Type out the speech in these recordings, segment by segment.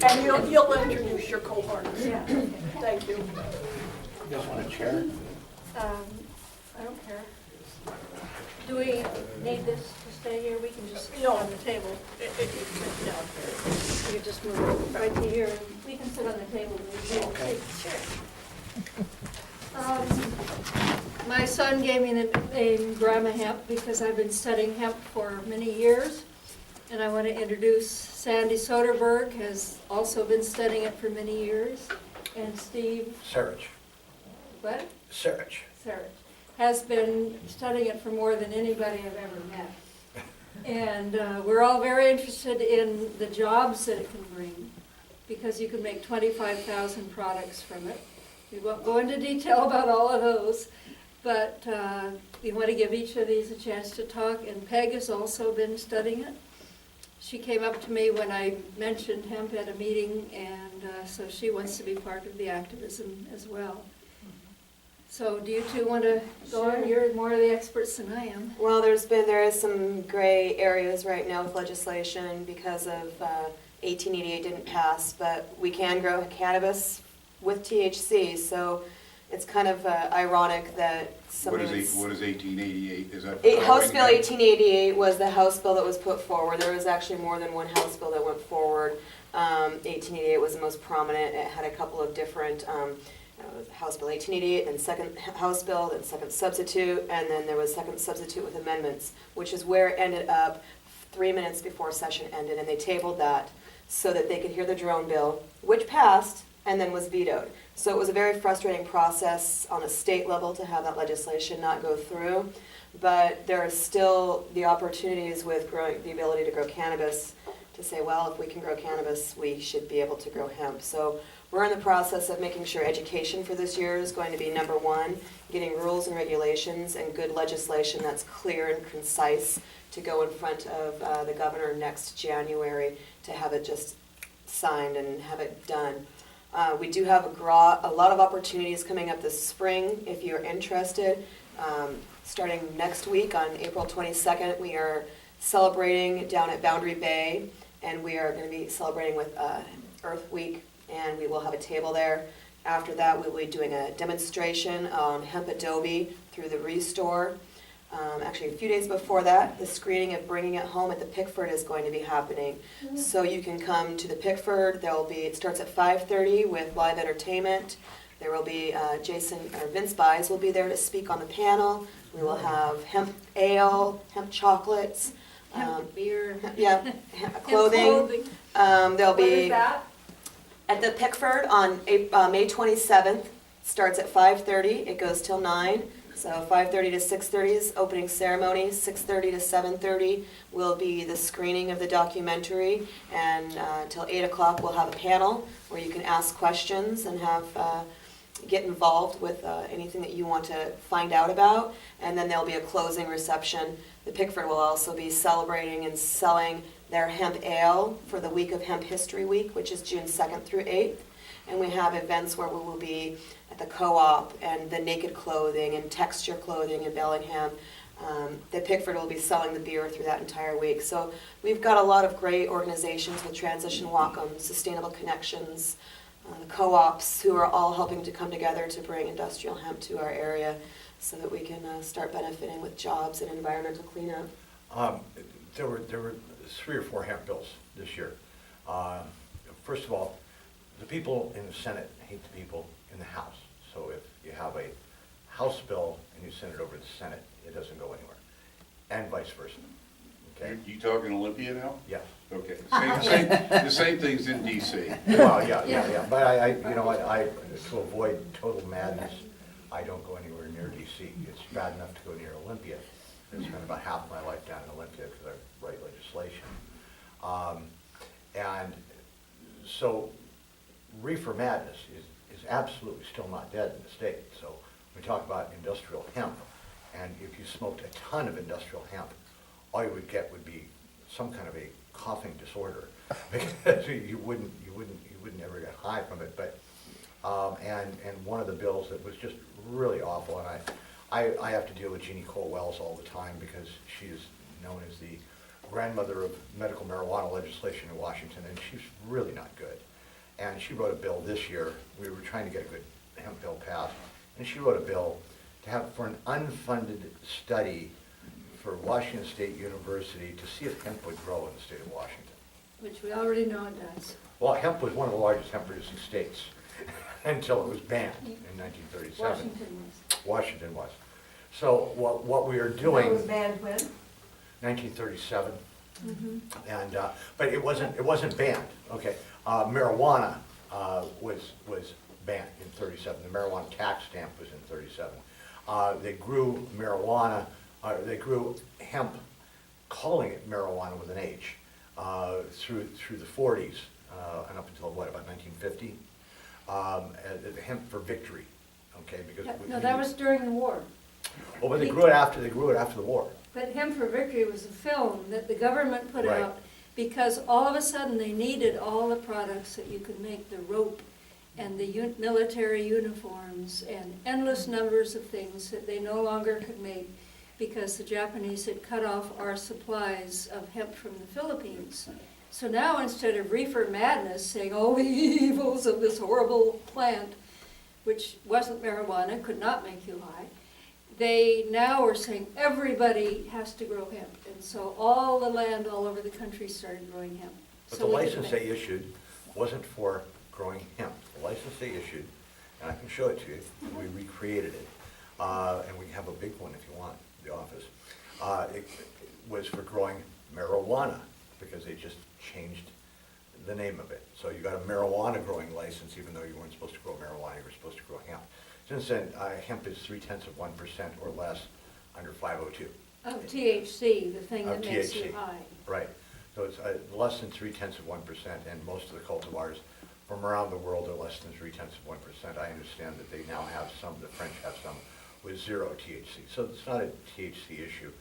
And you'll introduce your cohorts. Yeah. Thank you. You guys want a chair? I don't care. Do we need this to stay here? We can just sit No. on the table. No. We can just move it right to here. And we can sit on the table. Okay. My son gave me the name Grandma Hemp because I've been studying hemp for many years. And I want to introduce Sandy Soderberg, has also been studying it for many years. And Steve, Sarich. what? Sarich. Sarich, has been studying it for more than anybody I've ever met. And we're all very interested in the jobs that it can bring, because you can make 25,000 products from it. We won't go into detail about all of those, but we want to give each of these a chance to talk. And Peg has also been studying it. She came up to me when I mentioned hemp at a meeting, and so she wants to be part of the activism as well. So do you two want to go on? You're more of the experts than I am. Well, there is some gray areas right now with legislation because of 1888 didn't pass, but we can grow cannabis with THC, so it's kind of ironic that some What of is it's... what is 1888? Is that House Bill 1888 was the House bill that was put forward. There was actually more than one House bill that went forward. 1888 was the most prominent. It had a couple of different House Bill 1888, then second House Bill, then second substitute, and then there was second substitute with amendments, which is where it ended up 3 minutes before session ended, and they tabled that so that they could hear the drone bill, which passed and then was vetoed. So it was a very frustrating process on a state level to have that legislation not go through, but there are still the opportunities with growing, the ability to grow cannabis, to say, well, if we can grow cannabis, we should be able to grow hemp. So we're in the process of making sure education for this year is going to be number one, getting rules and regulations and good legislation that's clear and concise to go in front of the governor next January to have it just signed and have it done. We do have a lot of opportunities coming up this spring if you're interested. Starting next week on April 22nd, we are celebrating down at Boundary Bay, and we are going to be celebrating with Earth Week, and we will have a table there. After that, we will be doing a demonstration on hemp adobe through the Restore. Actually, a few days before that, the screening of Bringing It Home at the Pickford is going to be happening. So you can come to the Pickford. It starts at 5:30 with live entertainment. There will be Vince Buys will be there to speak on the panel. We will have hemp ale, hemp chocolates, Hemp beer. clothing. There'll What is be that? at the Pickford on May 27th. Starts at 5:30. It goes till 9. So 5:30 to 6:30 is opening ceremony. 6:30 to 7:30 will be the screening of the documentary, and till 8 o'clock we'll have a panel where you can ask questions and get involved with anything that you want to find out about. And then there'll be a closing reception. The Pickford will also be celebrating and selling their hemp ale for the week of Hemp History Week, which is June 2nd through 8th. And we have events where we will be at the Co-op and the Naked Clothing and Texture Clothing in Bellingham. The Pickford will be selling the beer through that entire week. So we've got a lot of great organizations with Transition Wacom, Sustainable Connections, the co-ops who are all helping to come together to bring industrial hemp to our area so that we can start benefiting with jobs and environmental cleanup. There were 3 or 4 hemp bills this year. First of all, the people in the Senate hate the people in the House. So if you have a House bill and you send it over to the Senate, it doesn't go anywhere, and vice versa. Okay? You talking Olympia now? Yes. Okay. The same thing's in DC. Well, yeah. But I to avoid total madness, I don't go anywhere near DC. It's bad enough to go near Olympia. I spent about half my life down in Olympia because I write legislation. And so reefer madness is absolutely still not dead in the state. So we talk about industrial hemp, and if you smoked a ton of industrial hemp, all you would get would be some kind of a coughing disorder because you wouldn't ever get high from it. But and one of the bills that was just really awful, and I have to deal with Jeannie Cole Wells all the time because she is known as the grandmother of medical marijuana legislation in Washington, and she's really not good. and she wrote a bill this year. We were trying to get a good hemp bill passed, and she wrote a bill to have, for an unfunded study for Washington State University to see if hemp would grow in the state of Washington. Which we already know it does. Well, hemp was one of the largest hemp-producing states until it was banned in 1937. Washington was. Washington was. So what we are doing, That was banned when? 1937, Mhm. and, but it wasn't banned, okay. Marijuana was banned in 37. The marijuana tax stamp was in 37. They grew marijuana, they grew hemp, calling it marijuana with an H, through the 40s, and up until what, about 1950? The Hemp for Victory, okay, because. Yeah, no, that was during the war. Well, but they grew it after the war. But Hemp for Victory was a film that the government put Right. out because all of a sudden they needed all the products that you could make, the rope and the military uniforms and endless numbers of things that they no longer could make because the Japanese had cut off our supplies of hemp from the Philippines. So now instead of reefer madness, saying, oh, the evils of this horrible plant, which wasn't marijuana, could not make you high, they now are saying everybody has to grow hemp. And so all the land all over the country started growing hemp. But So the we could license make- they issued wasn't for growing hemp. The license they issued, and I can show it to you, we recreated it, and we have a big one if you want, in the office. It was for growing marijuana, because they just changed the name of it. So you got a marijuana growing license, even though you weren't supposed to grow marijuana, you were supposed to grow hemp. Since then, hemp is 0.3% or less under 502. Of THC, the thing Of that makes THC. you high. Right, so it's less than 0.3%, and most of the cultivars from around the world are less than 0.3%. I understand that they now have some, the French have some with 0 THC. So it's not a THC issue,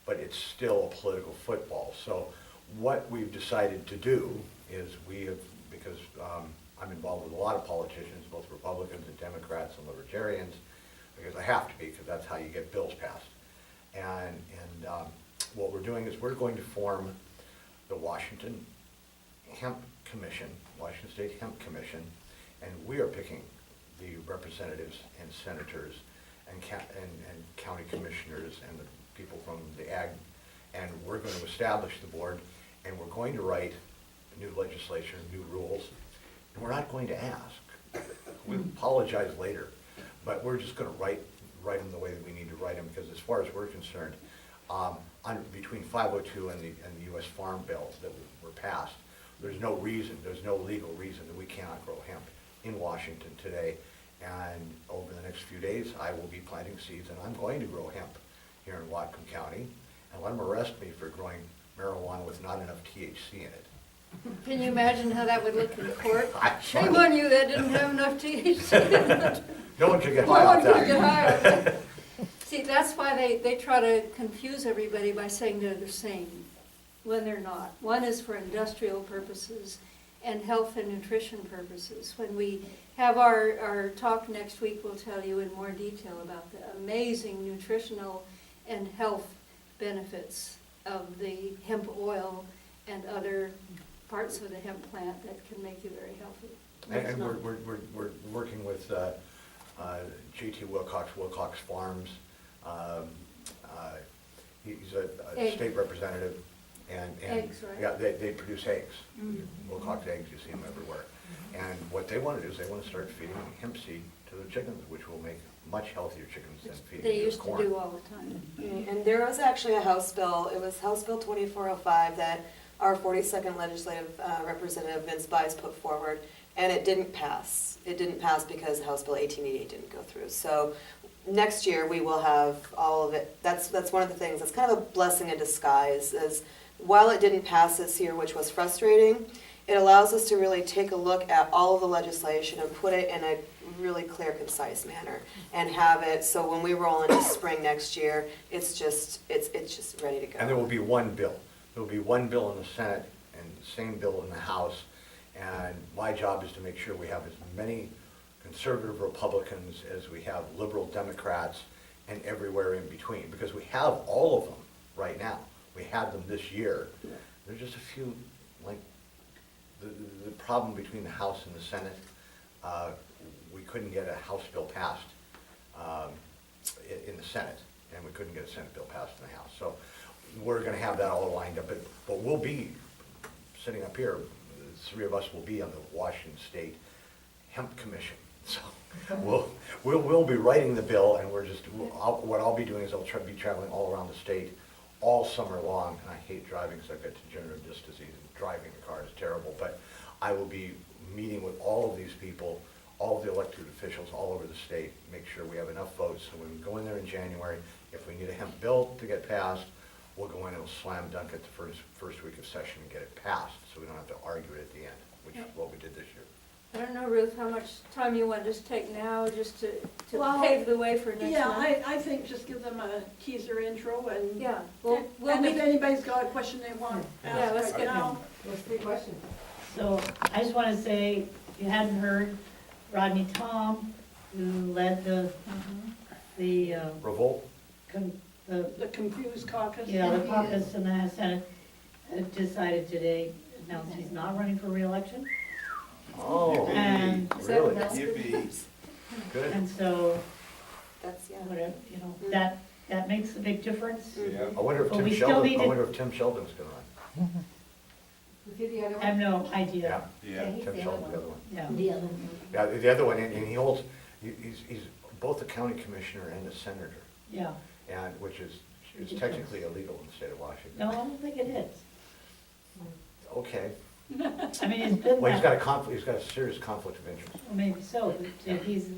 but it's still a political football. So what we've decided to do is we have, because I'm involved with a lot of politicians, both Republicans and Democrats and Libertarians, because I have to be, because that's how you get bills passed. And what we're doing is we're going to form the Washington Hemp Commission, Washington State Hemp Commission, and we are picking the representatives and senators and county commissioners and the people from the ag, and we're going to establish the board, and we're going to write new legislation, new rules, and we're not going to ask. We'll apologize later, but we're just going to write them the way that we need to write them, because as far as we're concerned, between 502 and the U.S. Farm Bill that were passed, there's no legal reason that we cannot grow hemp in Washington today. And over the next few days, I will be planting seeds, and I'm going to grow hemp here in Whatcom County, and let them arrest me for growing marijuana with not enough THC in it. Can you imagine how that would look in court? I'm Shame sorry. on you, that didn't have enough THC. No one could get No high one off could get that. high off it. See, that's why they try to confuse everybody by saying they're the same, when they're not. One is for industrial purposes and health and nutrition purposes. When we have our talk next week, we'll tell you in more detail about the amazing nutritional and health benefits of the hemp oil and other parts of the hemp plant that can make you very healthy. And we're working with J.T. Wilcox Farms. He's a Egg. state representative, and Eggs, right? yeah, they produce eggs. Mm. Wilcox eggs, you see them everywhere. And what they want to do is they want to start feeding hemp seed to the chickens, which will make much healthier chickens than feeding They just used to corn. do all the time. And there was actually a House bill, it was House Bill 2405 that our 42nd Legislative Representative Vince Bice put forward, and it didn't pass. It didn't pass because House Bill 1888 didn't go through. So next year, we will have all of it. That's one of the things, that's kind of a blessing in disguise, is while it didn't pass this year, which was frustrating, it allows us to really take a look at all of the legislation and put it in a really clear, concise manner, and have it so when we roll into spring next year, it's just ready to go. And there will be one bill. There will be one bill in the Senate and the same bill in the House. And my job is to make sure we have as many conservative Republicans as we have liberal Democrats and everywhere in between, because we have all of them right now. We had them this year. There's just a few, like the problem between the House and the Senate, we couldn't get a House bill passed in the Senate, and we couldn't get a Senate bill passed in the House. So we're gonna have that all lined up, but we'll be sitting up here, the three of us will be on the Washington State Hemp Commission. So we'll be writing the bill, and what I'll be doing is I'll be traveling all around the state all summer long. And I hate driving because I've got degenerative disc disease, and driving the car is terrible, but I will be meeting with all of these people, all of the elected officials all over the state, make sure we have enough votes, so when we go in there in January, if we need a hemp bill to get passed, we'll go in and we'll slam dunk it the first week of session and get it passed, so we don't have to argue it at the end, which is what we did this year. I don't know, Ruth, how much time you want to just take now just to Well, pave the way for next Yeah, month? I think just give them a teaser intro and. Yeah, we'll And if be, anybody's got a question they want Yeah, let's asked get right now. Those three questions. So I just want to say, if you hadn't heard, Rodney Tom, who led the Revolt? The confused caucus. the caucus in the Senate, decided today, announced he's not running for reelection. Oh, And, really? Yippee. Good. and so, That's, yeah. whatever, that makes a big difference. Yeah. I wonder if But Tim we still Sheldon, need I to- wonder if Tim Sheldon's gonna run. Who did the other I have one? no idea. Yeah. he's Tim the Sheldon's other the other one. Yeah. The other one. Yeah, the other one, and he holds, he's both a county commissioner and a senator, Yeah. and, which is technically illegal in the state of Washington. No, I don't think it is. Okay, I mean, it's been well, that, he's got a serious conflict of interest. well, maybe so, but he's,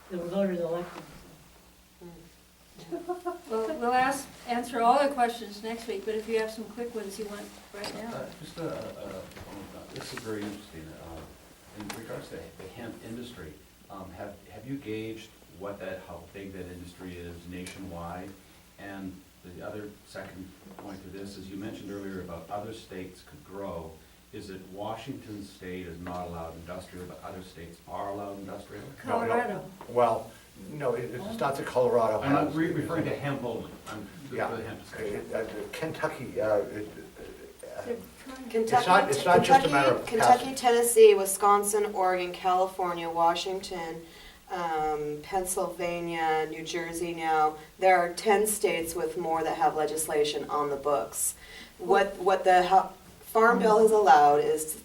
the voters elected. we'll answer all the questions next week, but if you have some quick ones you want right now. Just this is very interesting. In regards to the hemp industry, have you gauged how big that industry is nationwide? And the other second point to this is you mentioned earlier about other states could grow. Is it Washington State is not allowed industrial, but other states are allowed industrial? No, no. Colorado. Well, no, it's not that Colorado I'm not has. referring to hemp only. I'm Yeah, for the hemp discussion. Kentucky, They're trying- Kentucky, It's not just a matter of Kentucky, Tennessee, Wisconsin, Oregon, California, Washington, Pennsylvania, New Jersey now. There are 10 states with more that have legislation on the books. What the Farm Bill has allowed is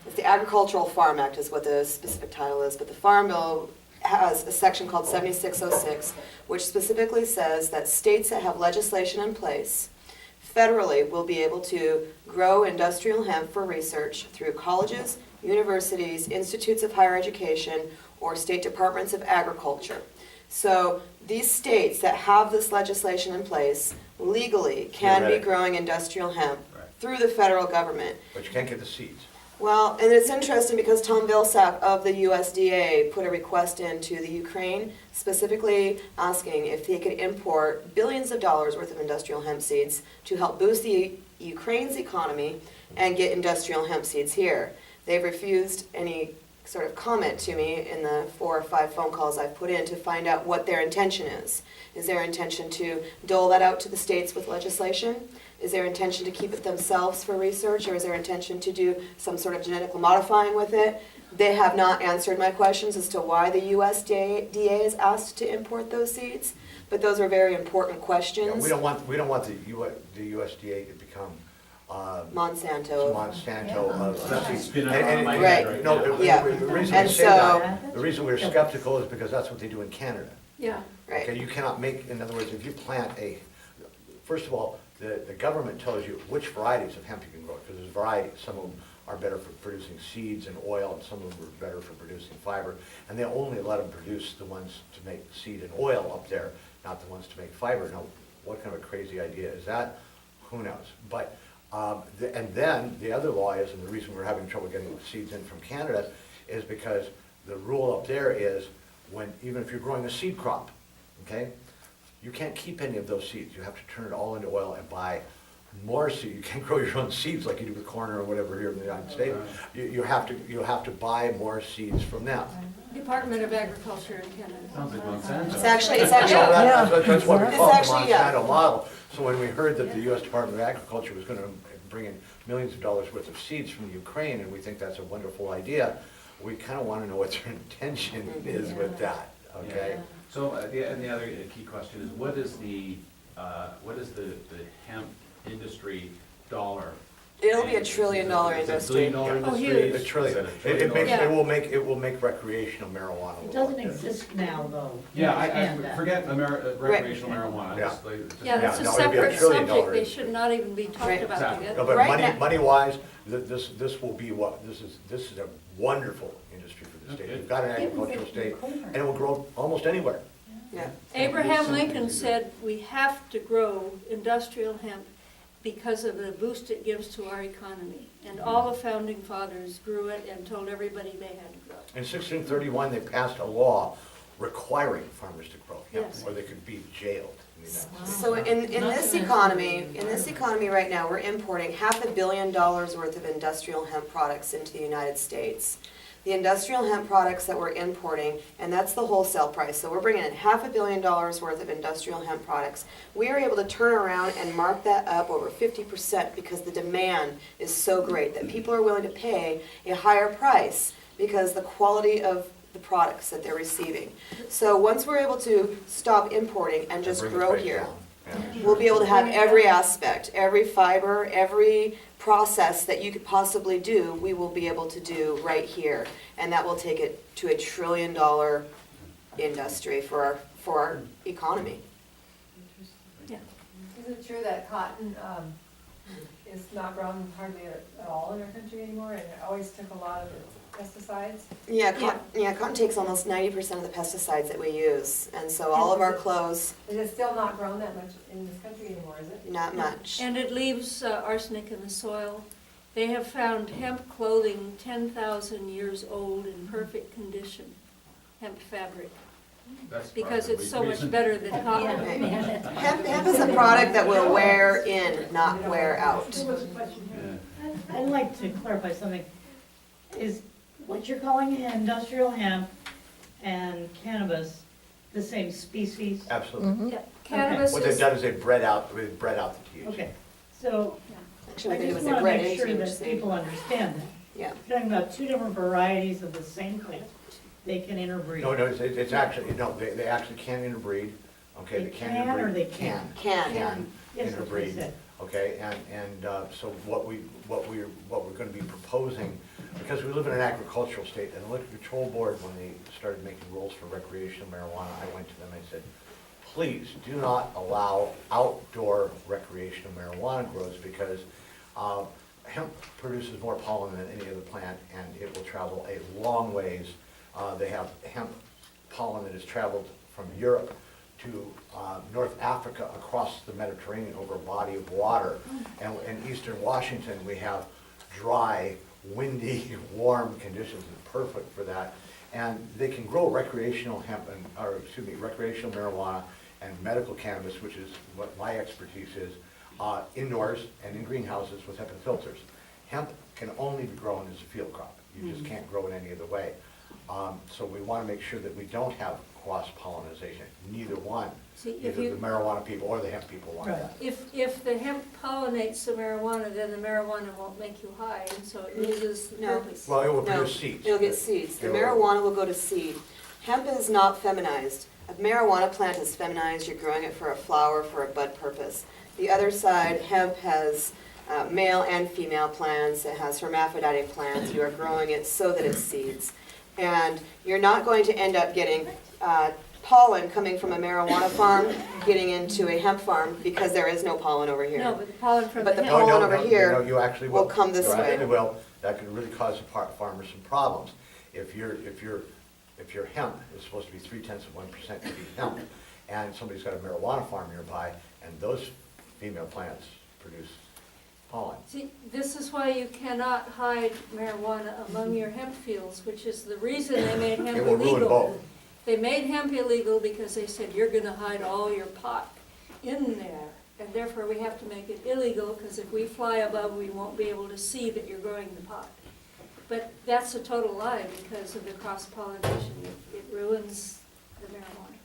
it's the Agricultural Farm Act is what the specific title is, but the Farm Bill has a section called 7606, which specifically says that states that have legislation in place federally will be able to grow industrial hemp for research through colleges, universities, institutes of higher education, or state departments of agriculture. So these states that have this legislation in place legally can be Theoretic. growing industrial hemp Right. through the federal government. but you can't get the seeds. Well, and it's interesting because Tom Vilsack of the USDA put a request into the Ukraine specifically asking if they could import billions of dollars worth of industrial hemp seeds to help boost the Ukraine's economy and get industrial hemp seeds here. They've refused any sort of comment to me in the 4 or 5 phone calls I've put in to find out what their intention is. Is their intention to dole that out to the states with legislation? Is their intention to keep it themselves for research, or is their intention to do some sort of genetic modifying with it? They have not answered my questions as to why the USDA is asked to import those seeds, but those are very important Yeah, questions. we don't want the USDA to become Monsanto. Monsanto. That's what's been And- on my Right. head right No, now. Yeah. the reason And we say so- that, the reason we're skeptical is because that's what they do in Canada. Yeah, Right. Okay, you cannot make, in other words, if you plant first of all, the government tells you which varieties of hemp you can grow, because there's varieties. Some of them are better for producing seeds and oil, and some of them are better for producing fiber. And they only let them produce the ones to make seed and oil up there, not the ones to make fiber. Now, what kind of a crazy idea is that? Who knows? But, and then the other law is, and the reason we're having trouble getting seeds in from Canada, is because the rule up there is even if you're growing a seed crop, okay? You can't keep any of those seeds. You have to turn it all into oil and buy more seed. You can't grow your own seeds like you do with corn or whatever here in the United States. You have to buy more seeds from them. Department of Agriculture in Canada. Sounds like It's Monsanto. actually, So that's what we It's call the actually, yeah. Monsanto model. So when we heard that the U.S. Department of Agriculture was going to bring in millions of dollars worth of seeds from Ukraine, and we think that's a wonderful idea. We kind of want to know what their intention is with that, okay? So, and the other key question is, what is the hemp industry dollar? It'll be a Is it- $1 trillion is it a industry. $1 billion Oh, industry? huge. A trillion. Is it a It trillion makes, dollars? it will make recreational marijuana. It look doesn't like this. exist now, though. Yeah, Understand I that. forget recreational marijuana. Yeah. Just like- just- Yeah, that's a no, it'd be a separate trillion subject, dollar they industry. should not even be talked Right. about Exactly. together. No, but Right now- money-wise, this will be what, this is a wonderful industry for the state. Okay. We've got an agricultural state, and it will grow almost anywhere. Yeah. Abraham Lincoln said, we have to grow industrial hemp because of the boost it gives to our economy. And all the founding fathers grew it and told everybody they had to grow it. In 1631, they passed a law requiring farmers to grow hemp, Yes. or they could be jailed in the United States. So in this economy right now, we're importing $500 million worth of industrial hemp products into the United States. The industrial hemp products that we're importing, and that's the wholesale price, so we're bringing in $500 million worth of industrial hemp products. We are able to turn around and mark that up over 50% because the demand is so great that people are willing to pay a higher price because the quality of the products that they're receiving. So once we're able to stop importing and just Bring the grow price here, down. Yeah. we'll be able to have every aspect, every fiber, every process that you could possibly do, we will be able to do right here. And that will take it to $1 trillion industry for our economy. Yeah. Is it true that cotton is not grown hardly at all in our country anymore, and it always took a lot of pesticides? Yeah, cotton takes almost 90% of the pesticides that we use. And so all of our clothes, Is it still not grown that much in this country anymore, is it? not much. And it leaves arsenic in the soil. They have found hemp clothing 10,000 years old in perfect condition, hemp fabric, That's because it's so probably much reason- better than cotton. Hemp is a product that will wear in, not wear out. There was a question here. Yeah. I'd like to clarify something. Is what you're calling industrial hemp and cannabis the same species? Absolutely. Yeah, Cannabis What they've is, done is they've bred out the THC. Okay, so Actually, I what they do just is they want to bred make into sure that THC. people understand that. Yeah. You're talking about two different varieties of the same plant. They can interbreed. No, it's actually, no, they actually can interbreed, okay? They can can or interbreed. they can't? Can. Can Yes, that's what I interbreed, said. okay? And so what we're gonna be proposing, because we live in an agricultural state, and the Liquor Control Board, when they started making rules for recreational marijuana, I went to them and I said, please do not allow outdoor recreational marijuana grows because hemp produces more pollen than any other plant, and it will travel a long ways. They have hemp pollen that has traveled from Europe to North Africa across the Mediterranean over a body of water. And in eastern Washington, we have dry, windy, warm conditions, it's perfect for that. And they can grow recreational hemp, recreational marijuana and medical cannabis, which is what my expertise is, indoors and in greenhouses with hemp and filters. Hemp can only be grown as a field crop. You just can't grow it any other way. So we want to make sure that we don't have cross-pollination, neither one. See, if Either you- the marijuana people or the hemp people want Right. that. if the hemp pollinates the marijuana, then the marijuana won't make you high, and so it loses the No. purpose. Well, it will No, produce seeds. it'll get seeds. The It'll- marijuana will go to seed. Hemp is not feminized. A marijuana plant is feminized, you're growing it for a flower, for a bud purpose. The other side, hemp has male and female plants, it has hermaphroditic plants, you are growing it so that it seeds. And you're not going to end up getting pollen coming from a marijuana farm, getting into a hemp farm, because there is no pollen over here. No, but the pollen from But the the hemp. pollen over here No, you actually will. will come this You way. actually will. That could really cause the farmers some problems. If your hemp is supposed to be 0.3% to be hemp, and somebody's got a marijuana farm nearby, and those female plants produce pollen. See, this is why you cannot hide marijuana among your hemp fields, which is the reason they made hemp It will ruin illegal. both. They made hemp illegal because they said, you're gonna hide all your pot in there. And therefore, we have to make it illegal, because if we fly above, we won't be able to see that you're growing the pot. But that's a total lie because of the cross-pollination. It ruins the marijuana.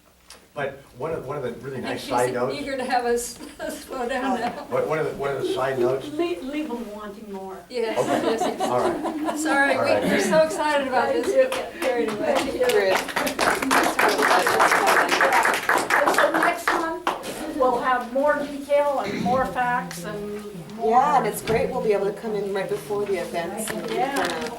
But one of the really I nice think side she's notes, eager to have us slow down now. one of the side notes, Leave them wanting more. Yes, Okay. yes, yes. all right. Sorry, All right. we're so excited about this, we get carried away. Chris. And so next month, we'll have more detail and more facts and more. Yeah, and it's great, we'll be able to come in right before the events and Yeah. kind of